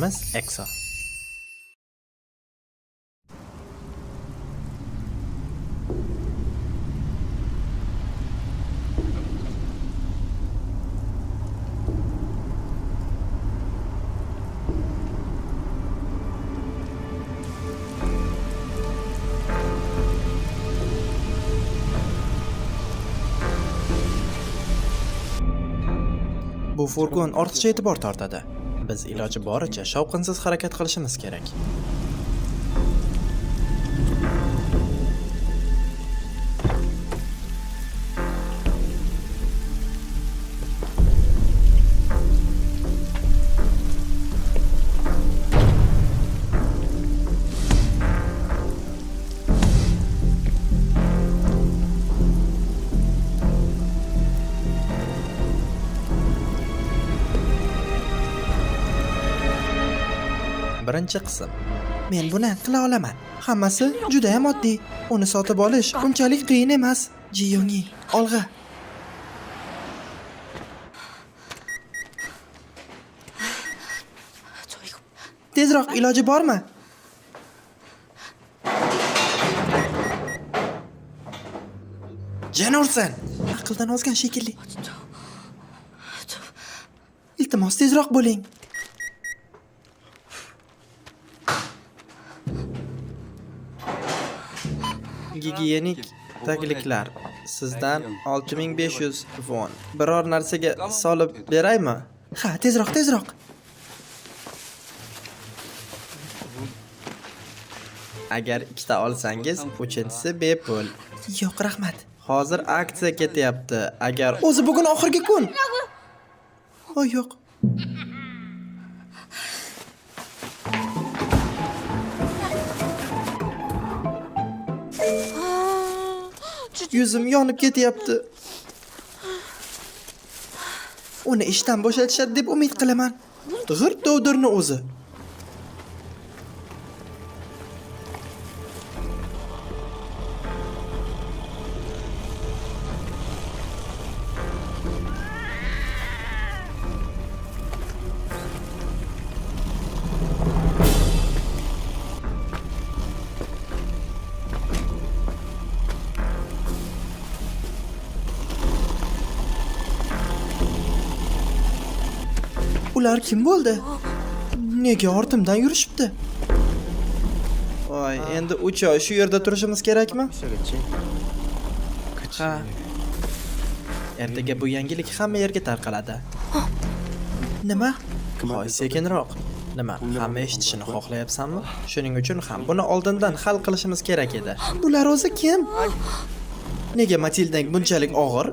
Kanalimiz EXO. Bu furgon ortiqcha e'tibor tortadi. Biz iloji boricha shovqinsiz harakat qilishimiz kerak. Birinchi qism. Men buni qila olaman. Hammasi juda ham oddiy. Uni sotib olish unchalik qiyin emas. Jiyongi, olg'a. Tezroq, iloji bormi? Janursan, aqldan ozgan shekilli. Iltimos tezroq bo'ling. Gigiyenik takliflar sizdan 6500 won. Biror narsaga solib beraymi? Ha, tezroq. Agar ikkita olsangiz, uchinchisi bepul. Yo'q, rahmat. Hozir aksiya ketyapti. Agar o'zi bugun oxirgi kun. O yo'q. Yuzim yonib ketyapti. Uni ishdan bo'shatishadi deb umid qilaman. G'irt dovdirni o'zi. Ular kim bo'ldi? Nega ortimdan yurishibdi? Voy, endi 3 oy shu yerda turishimiz kerakmi? Ha. Ertaga bu yangilik hamma yerga tarqaladi. Nima? Voy, sekinroq. Nima? Hamma eshitishini xohlayapsanmi? Shuning uchun ham buni oldindan hal qilishimiz kerak edi. Bular o'zi kim? Nega Matildang bunchalik og'ir?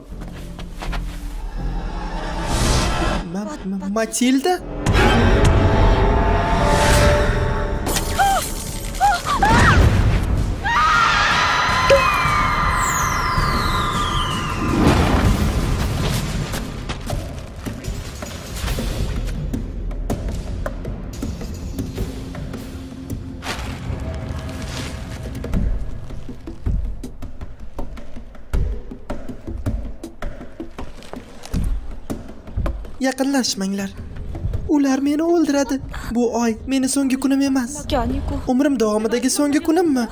Matilda? Yaqinlashmanglar. Ular meni o'ldiradi. Bu oy meni so'nggi kunim emas. Umrim davomidagi so'nggi kunimmi?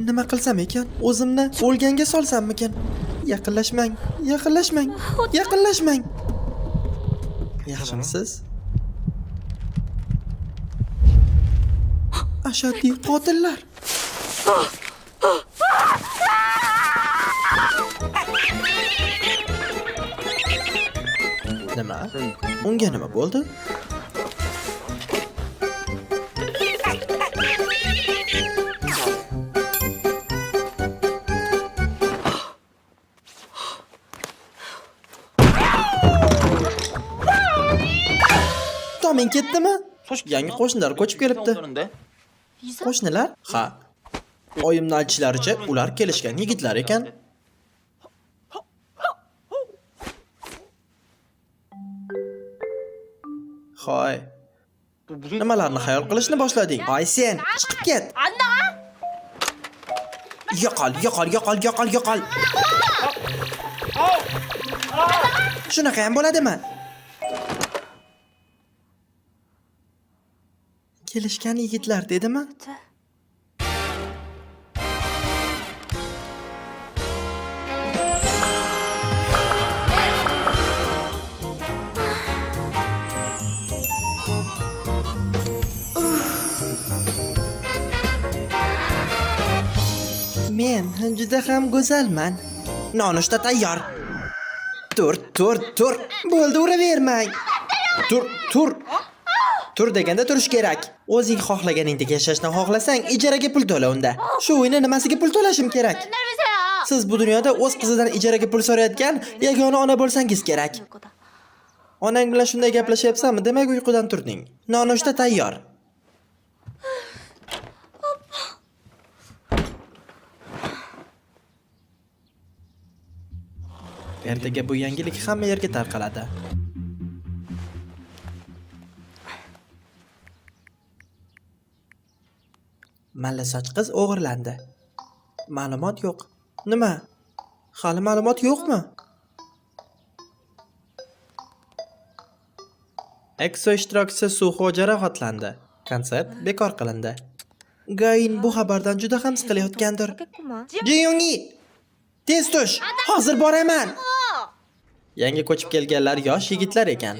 Nima qilsam ekan? O'zimni o'lganga solsammikan? Yaqinlashmang. Yaxshimisiz? Ashaddiy qotillar. Nima? Unga nima bo'ldi? Toming ketdimi? Yangi qo'shnilar ko'chib kelibdi. Qo'shnilar? Ha. Oyimning aytishlaricha, ular kelishgan yigitlar ekan. Xo'y. Nimalarni xayol qilishni boshlading? Voy sen, chiqib ket. Yo'qol. Shunaqa ham bo'ladimi? Kelishgan yigitlar dedimi? Men juda ham go'zalman. Nonushta tayyor. Tur. Bo'ldi, uravermang. Tur. Tur deganda turish kerak. O'zing xohlaganingdek yashashni xohlasang, ijaraga pul to'la unda. Shu uyni nimasiga pul to'lashim kerak? Siz bu dunyoda o'z qizidan ijaraga pul so'rayotgan yagona ona bo'lsangiz kerak. Onang bilan shunday gaplashyapsanmi? Demak, uyqudan turding. Nonushta tayyor. Ertaga bu yangilik hamma yerga tarqaladi. Malla soch qiz o'g'irlandi. Ma'lumot yo'q. Nima? Hali ma'lumot yo'qmi? EXO ishtirokchisi Suxo jarohatlandi. Konsert bekor qilindi. Gain bu xabardan juda ham siqilayotgandir. Jiyongi, tez tush, hozir boraman. Yangi ko'chib kelganlar yosh yigitlar ekan.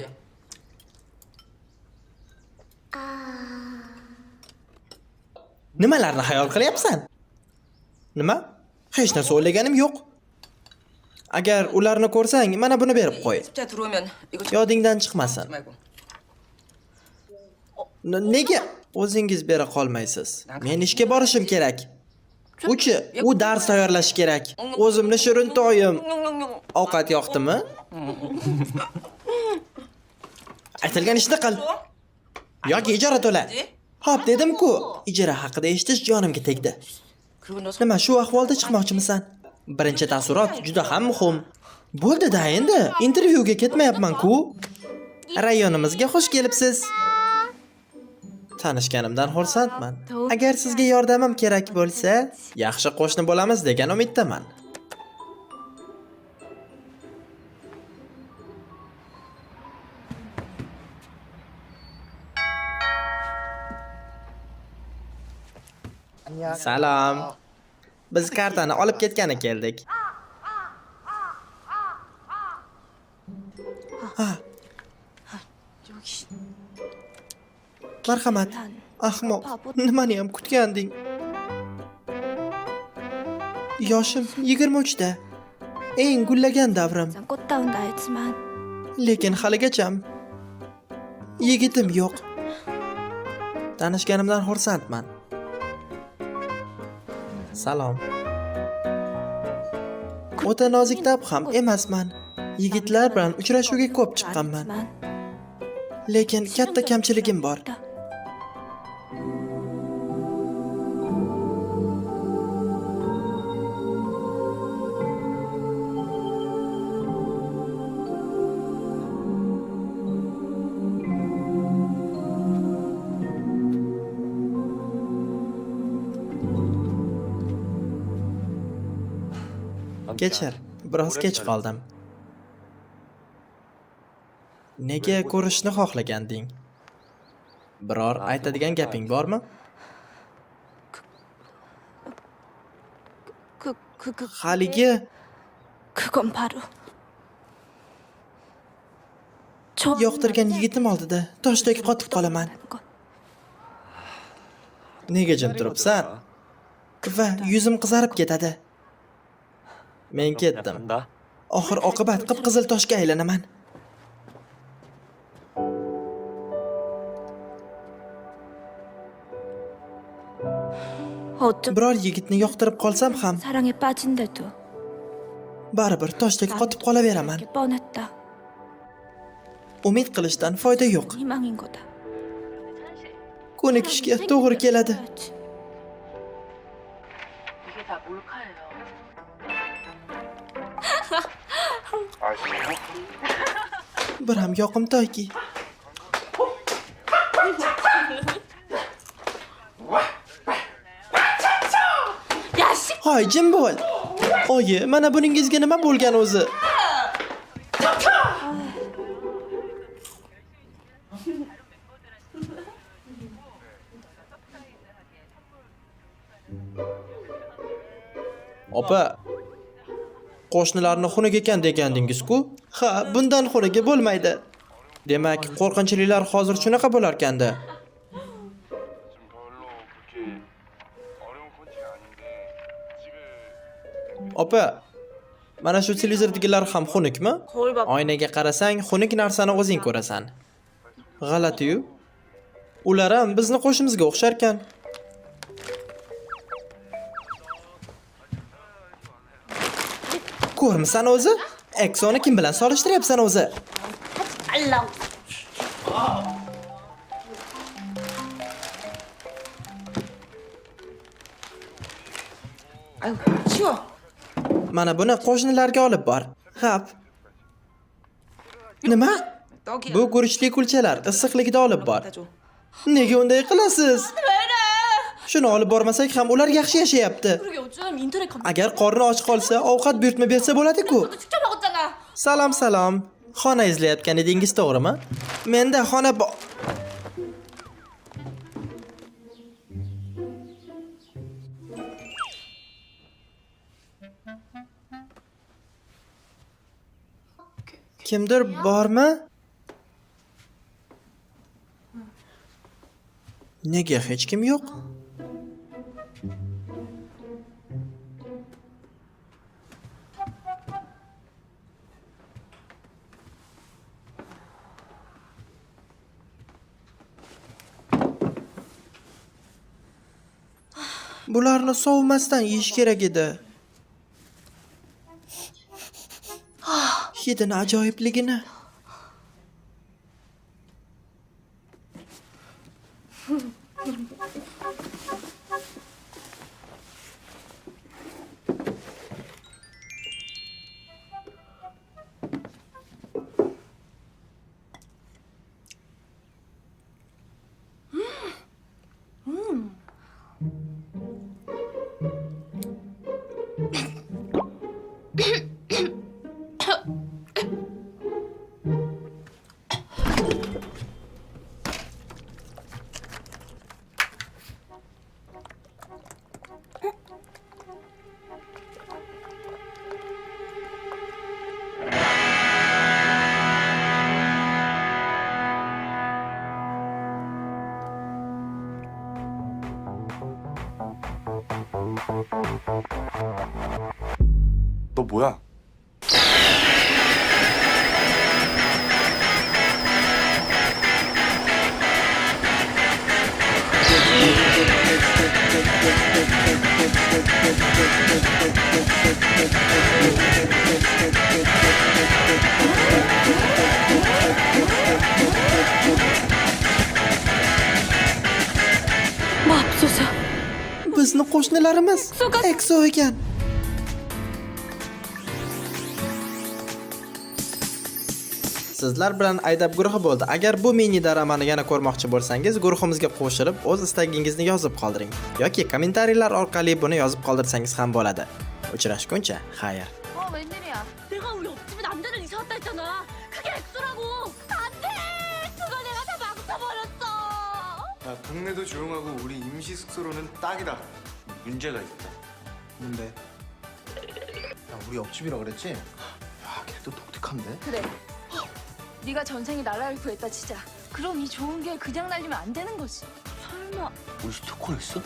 Nimalarni xayol qilyapsan? Nima? Hech narsa o'ylaganim yo'q. Agar ularni ko'rsang, mana buni berib qo'y. 자 들어오면 이거 Yodingdan chiqmasin. 말고. Nega o'zingiz bera qolmaysiz? Men ishga borishim kerak. U dars tayyorlash kerak. O'zimni shirin to'yim. Ovqat yoqdimi? Aytilgan ishni qil. Yoki ijara to'la. Hop dedim-ku, ijara haqida eshitish jonimga tegdi. 그리고 너 Nima, shu ahvolda chiqmoqchimisan? Birinchi taassurot juda ham muhim. Bo'ldi-da endi, intervyuga ketmayapman-ku. Rayonimizga xush kelibsiz. Tanishganimdan xursandman. Agar sizga yordamim kerak bo'lsa, yaxshi qo'shni bo'lamiz degan umiddaman. Salom. Biz kartani olib ketgani keldik. Marhamat. Ahmoq, nimani ham kutganding? Yoshim 23 da. Eng gullagan davrim. 꽃다운 나이지만 Lekin haligacham yigitim yo'q. Tanishganimdan xursandman. Salom. O'ta nozik dab ham emasman. Yigitlar bilan uchrashuvga ko'p chiqqanman. Lekin katta kamchiligim bor. Kechir, biroz kech qoldim. Nega ko'rishni xohlaganding? Biror aytadigan gaping bormi? Haligi 그건 바로 yoqtirgan yigitim oldida toshdek qotib qolaman. Nega jim turibsan? Va yuzim qizarib ketadi. Men ketdim. Oxir oqibat qip-qizil toshga aylanaman. 어쩜 Biror yigitni yoqtirib qolsam ham 사랑에 빠진데도 baribir toshdek qotib qolaveraman. 이게 뻔했다. Umid qilishdan foyda yo'q. 희망인 거다. Ko'nikishga to'g'ri keladi. 이게 다 몰카예요. Bir ham yoqimtoyki. Hoy, jim bo'l. Oyi, mana buningizga nima bo'lgan o'zi? Opa, qo'shnilarni xunuk ekan degandingiz-ku? Ha, bundan xunugi bo'lmaydi. Demak, qo'rqinchlilar hozir shunaqa bo'lar ekanda. Opa, mana shu televizordagilar ham xunukmi? 거울 봐. Oynaga qarasang, xunuk narsani o'zing ko'rasan. G'alati-yu. Ular ham bizni qo'shimizga o'xshar ekan. Ko'rmisan o'zi? Eksoni kim bilan solishtiryapsan o'zi? 아유, 치워. Mana buni qo'shnilarga olib bor. Xap. Nima? 떡이야. Bu guruchli kulchalar issiqlikda olib bor. 갖다 줘. Nega unday qilasiz? Shuni olib bormasak ham ular yaxshi yashayapti. 그러게 요즘 인터넷 검 Agar qorni och qolsa, ovqat buyurtma bersa bo'ladi-ku. 직접 먹었잖아. Salom, salom. Xona izlayotgan edingiz, to'g'rimi? Menda xona bor. Kimdir bormi? Nega hech kim yo'q? Bularni sovumasdan yeyish kerak edi. Hidini ajoyibligini. 너 뭐야? 맙소사. Bizni qo'shnilarimiz Exo ekan. Sizlar bilan aydab guruhi bo'ldi. Agar bu mini daramani yana ko'rmoqchi bo'lsangiz, guruhimizga qo'shilib, o'z istagingizni yozib qoldiring yoki kommentariylar orqali buni yozib qoldirsangiz ham bo'ladi. Uchrashguncha, xayr. 웬일이야? 내가 우리 옆집에 남자를 이사 왔다 했잖아. 그게 엑소라고. 안 돼. 그거 내가 다 망쳐버렸어. 야, 동네도 조용하고 우리 임시 숙소로는 딱이다. 문제가 있다. 뭔데? 야, 우리 옆집이라 그랬지? 야, 걔도 독특한데? 그래. 네가 전생에 나라를 구했다 치자. 그럼 이 좋은 게 그냥 날리면 안 되는 거지. 설마 우리 스토커 했어?